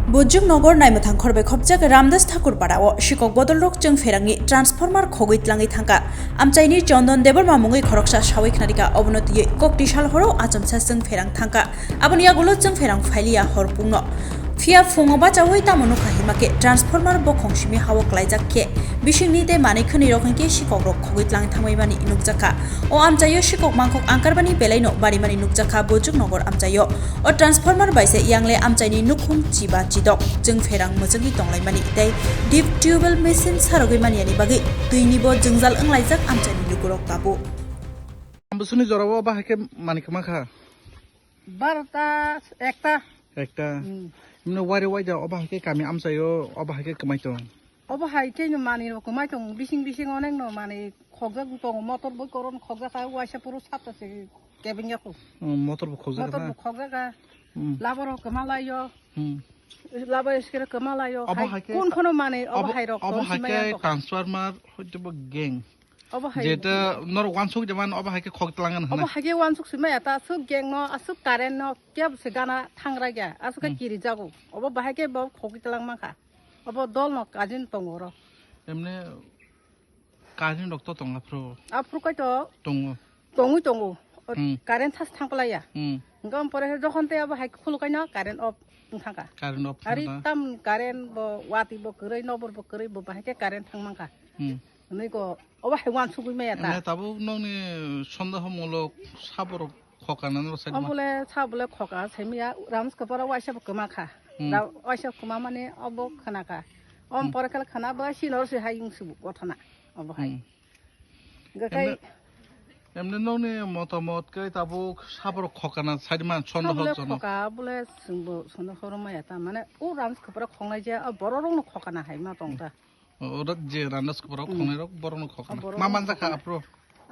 बुजुगनगर नायमथां खरबे खबजाक रामदास ठाकुर पाड़ाओ शिকক बदलरक जों फेरांगी ट्रान्सफर्मार खगैतलाङै थांका आमचाइनि चन्दन देबर मामुङै खरकसा सावैखनारिका अबनतियै कक्ति सालहरो आचमसा जों फेरां थांका आबनि आगोलो जों फेरां फाइलिया हरपुंनो फिया फुङावबा चावै तामनु खाहिमाके ट्रान्सफर्मार बखंसिमि हावक लाइजाकके बिसिंनि दे मानिखनि रखंके शिকক रक खगैतलाङै थांबायबानि नुकजाका ओ आमचायो शिকক मांखक आंकारबानि बेलाइनो बारिमानि नुकजाका बुजुगनगर आमचायो ओ ट्रान्सफर्मार बाइसे यांले आमचाइनि नुखुम चिबा चिदक जों फेरां मोजोंनि तंलायमानि दै डिप ट्यूबवेल मेसिन सारगैमानियानि बागै दैनिबो जोंजाल ओंलाइजाक आमचाइनि नुगुरक बाबु बुसुनि जराबो बाहायके मानिखमाखा 12টা একটা इमनो वारे वाइजा अबाहायके कामि आमसायो अबाहायके कमाइतो अबाहायके मानि रकमाय दं बिसिं अनेक न मानि खगजा दं मटर बो करन खगजा का वाइसा पुरु सातसे केबिंगाखौ मटर बो खगजा लाबर कमालायो लाबर एसके कमालायो कोन खनो माने अबाहाय रक अबाहायके ट्रान्सफर्मार हयतोबो गें जेटा नर वानसुक जमान अबाहायके खगतलांगन हना अबाहायके वानसुक सिमा याता सुक गें न असुक कारेन्ट न क्या से गाना थांग्रा गया असुका किरि जागो अब बाहायके ब खगतलांग माखा अब दल न काजिन तंगोर एमने काजिन डक्टर तंगाफ्रो आफ्रो कयतो तंगु कारेन्ट थास थांपलाया गम परे जखन ते अब हाय खुलकायना कारेन्ट अफ थांगा आरि ताम कारेन्ट ब वाति ब करै नबर ब करै ब बाहायके कारेन्ट थांमांका नैको अब हाय वान सुगुइ मायाता एने ताबु नौनि सन्देहमूलक साबर खकानान रसाय अबले साबले खका सेमिया रामस कपरा वाइसा कमाखा वाइसा कमा माने अब खनाका अम परकल खना बा सिनर से हाय इंसु गथना अब हाय गकाय एमने नौनि मतामत कै ताबु साबर खकाना साइडमान सन्देह जन खका बले जोंबो सन्देह रमायाता माने ओ रामस कपरा खंनाय जे बररंनो खकाना हाय मा दंता ओरा जे रामदास कपरा खंनाय रक बरनो खकाना मा मानजाखा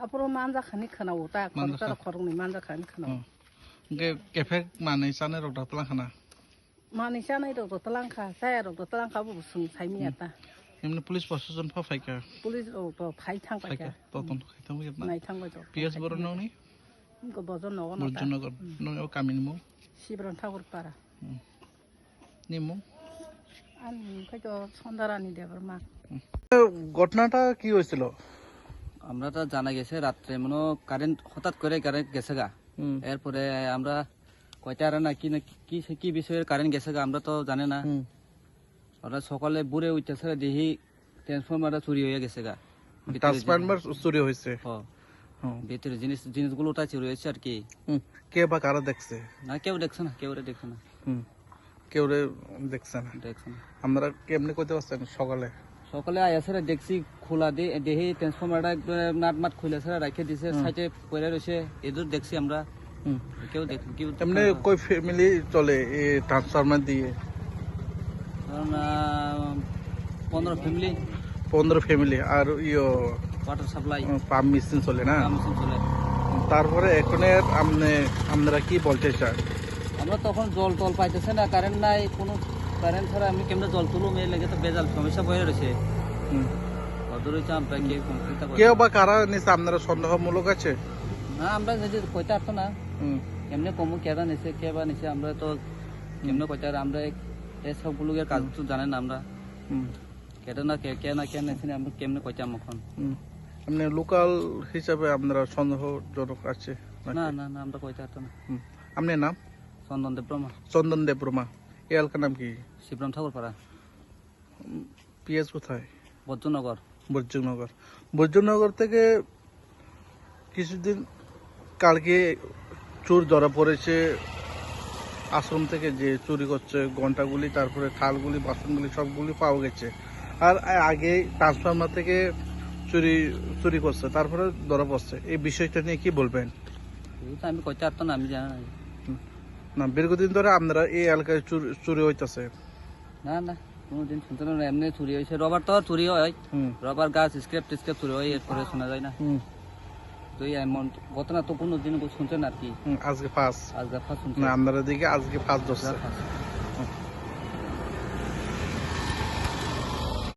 आप्रो मानजाखानि खोनाव ता खरता खरंनि मानजाखानि खोनाव गे केफे मानै साने रक दातलांखाना मानै साने रक दातलांखा जाया रक दातलांखा बु सुं साइमियाता एमने पुलिस प्रशासन फाफायका पुलिस औ तो फाइ थांबायका ततन खायथांबाय नाय थांबाय तो पिएस बरनौनि गो बजनगर नौ कामिनमु सिब्रन ठाकुर पारा निमु आं कयतो सन्दारानि देबर मा ঘটনাটা কি হয়েছিল আমরা তো জানা গেছে রাত্রে মনে কারেন্ট হঠাৎ করে কারেন্ট গেছে গা এরপরে আমরা কয়টা আর না কি বিষয়ের কারেন্ট গেছে গা আমরা তো জানি না ওরা সকালে বুড়ে উঠতেছে দেখি ট্রান্সফরমারটা চুরি হয়ে গেছে গা ট্রান্সফরমার চুরি হয়েছে ভিতরে জিনিসগুলোটা চুরি হয়েছে আর কি কে বা কারা দেখছে না কেউ দেখছে না কেউ দেখছে না আমরা কেমনে কইতে পারছেন সকালে আয়াসরে দেখছি খোলা দেহি ট্রান্সফরমারটা একদম নাটমাট খুলেছে রাখে দিছে সাইডে পড়ে রয়েছে এদূর দেখছি আমরা কেউ দেখি কি এমনি কই ফ্যামিলি চলে এই ট্রান্সফরমার দিয়ে কারণ 15 ফ্যামিলি আর ইয়ো ওয়াটার সাপ্লাই পাম্প মেশিন চলে না চলে তারপরে এখনের আপনারা কি বলতে চান আমরা তখন জল টল পাইতেছে না কারেন্ট নাই কোনো কারেন্ট ছাড়া আমি কেমনে জল তুলুম এই লাগে তো বেজাল সমস্যা হয়ে রয়েছে কদর হইছে আমরা কি কমপ্লিটটা করি কেউ বা কারা নিছে আপনারা সন্দেহমূলক আছে না আমরা যদি কইতে পারতো না কেমনে কমু কেডা নিছে কে বা নিছে আমরা তো কেমনে কইতে আর আমরা এই সবগুলোর কাজ তো জানেন না আমরা কেডা না কে নিছে আমরা কেমনে কইতাম এখন আপনি লোকাল হিসাবে আপনারা সন্দেহজনক আছে না আমরা কইতে পারতো না আপনার নাম চন্দন দেববর্মা এই এলাকার নাম কি শিবরাম ঠাকুর পাড়া পিএস কোথায় বজ্রনগর থেকে কিছুদিন কালকে চোর ধরা পড়েছে আশ্রম থেকে যে চুরি করছে ঘন্টাগুলি তারপরে থালগুলি বাসনগুলি সবগুলি পাওয়া গেছে আর আগে ট্রান্সফরমার থেকে চুরি করছে তারপরে ধরা পড়ছে এই বিষয়টা নিয়ে কি বলবেন আমি কইতে পারতো না আমি জানি না দীর্ঘদিন ধরে আপনারা এই এলাকায় চুরি হইতেছে না কোনোদিন শুনতে না এমনি চুরি হয়েছে রবার তো চুরি হয় রবার গাছ স্ক্র্যাপ চুরি হয় এরপরে শোনা যায় না তো এই এমন ঘটনা তো কোনোদিন শুনছেন আর কি আজকে ফার্স্ট শুনছেন আপনারা দিকে আজকে ফার্স্ট